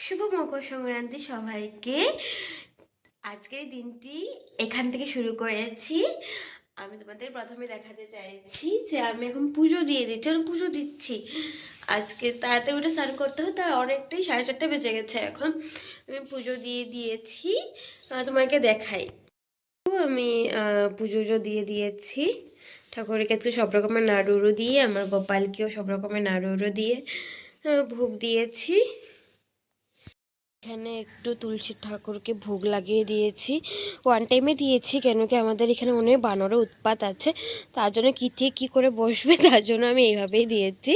শুভ মকর সংক্রান্তি সবাইকে। আজকের দিনটি এখান থেকে শুরু করেছি। আমি তোমাদের প্রথমে দেখাতে চাইছি যে আমি এখন পুজো দিয়ে দিচ্ছি, আমি পুজো দিচ্ছি। আজকে তাড়াতাড়ি উঠে স্নান করতে হয়, তার অনেকটাই 4:30 বেজে গেছে এখন। আমি পুজো দিয়ে দিয়েছি, তোমাকে দেখাই। আমি পুজো দিয়ে দিয়েছি। ঠাকুরকে তো সব রকমের নাড়ুড়ো দিয়ে, আমার গোপালকেও সব রকমের নাড়ুড়ো দিয়ে ভোগ দিয়েছি। এখানে একটু তুলসী ঠাকুরকে ভোগ লাগিয়ে দিয়েছি, ওয়ান টাইমে দিয়েছি, কেন কি আমাদের এখানে অনেক বানরের উৎপাত আছে, তার জন্য কী থেকে কী করে বসবে, তার জন্য আমি এইভাবেই দিয়েছি।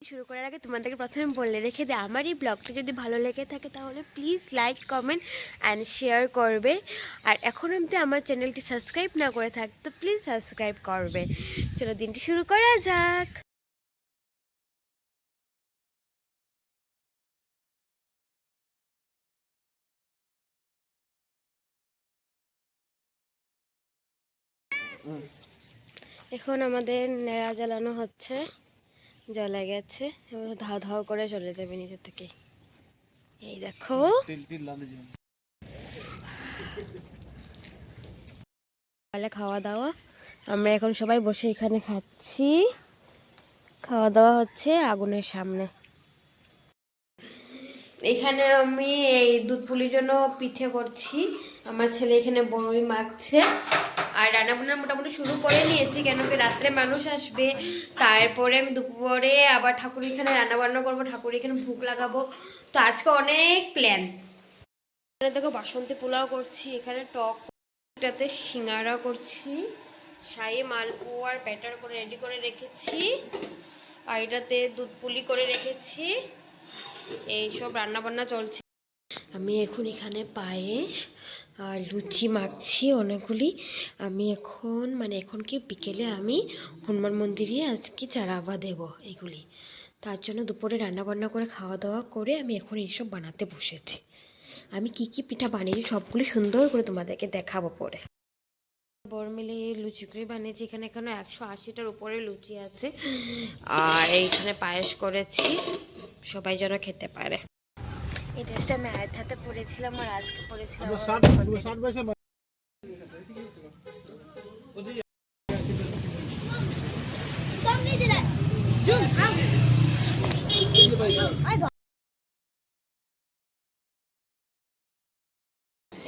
শুরু করার আগে তোমাদেরকে প্রথমে বলে রেখে দিই, আমার এই ব্লগটা যদি ভালো লেগে থাকে তাহলে please like, comment and share করবে। আর এখন যদি আমার চ্যানেলটি সাবস্ক্রাইব না করে থাকতো তো প্লিজ সাবস্ক্রাইব করবে। চলো দিনটি শুরু করা যাক। এখন আমাদের নেড়া জ্বালানো হচ্ছে, জ্বলে গেছে, ধাও ধাও করে চলে যাবে নিচে থেকে। এই দেখো খাওয়া দাওয়া, আমরা এখন সবাই বসে এখানে খাচ্ছি। খাওয়া দাওয়া হচ্ছে আগুনের সামনে। এখানে আমি এই দুধ পুলির জন্য পিঠে করছি, আমার ছেলে এখানে বড়ই মাখছে। আর রান্নাবান্না মোটামুটি শুরু করে নিয়েছি, কেন কি রাত্রে মানুষ আসবে, তারপরে আমি দুপুরে আবার ঠাকুর এখানে রান্নাবান্না করবো, ঠাকুর এখানে ভোগ লাগাবো। তো আজকে অনেক প্ল্যান। এখানে দেখো বাসন্তী পোলাও করছি, এখানে টক, এটাতে সিঙ্গারা করছি, শাহী মালপোয়ার ব্যাটার করে রেডি করে রেখেছি, আর এটাতে দুধ পুলি করে রেখেছি। এইসব রান্নাবান্না চলছে। আমি এখন এখানে পায়েস আর লুচি মাখছি অনেকগুলি। আমি এখন কি বিকেলে আমি হনুমান মন্দিরে আজকে চারাবা দেবো এগুলি, তার জন্য দুপুরে রান্নাবান্না করে খাওয়া দাওয়া করে আমি এখন এইসব বানাতে বসেছি। আমি কি কি পিঠা বানিয়েছি সবগুলি সুন্দর করে তোমাদেরকে দেখাবো পরে। বড় মিলে লুচি করে বানিয়েছি, এখানে 180টার উপরে লুচি আছে, আর এইখানে পায়েস করেছি, সবাই যেন খেতে পারে। এই ড্রেসটা আমি আয়ের হাতে পরেছিলাম, আর আজকে পরেছিলাম।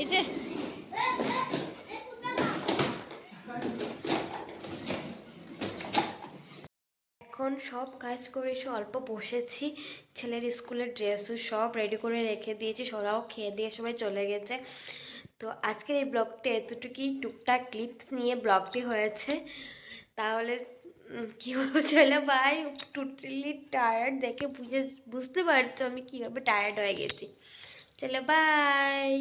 এই যে এখন সব কাজ করে এসে অল্প বসেছি, ছেলের স্কুলের ড্রেসও সব রেডি করে রেখে দিয়েছি, সরাও খেয়ে দিয়ে সবাই চলে গেছে। তো আজকের এই ব্লগটা এতটুকুই, টুকটাক ক্লিপস নিয়ে ব্লগটি হয়েছে। তাহলে কী বলবো, চলে বাই। টোটালি টায়ার্ড, দেখে বুঝতে পারছো আমি কীভাবে টায়ার্ড হয়ে গেছি। চলো বাই।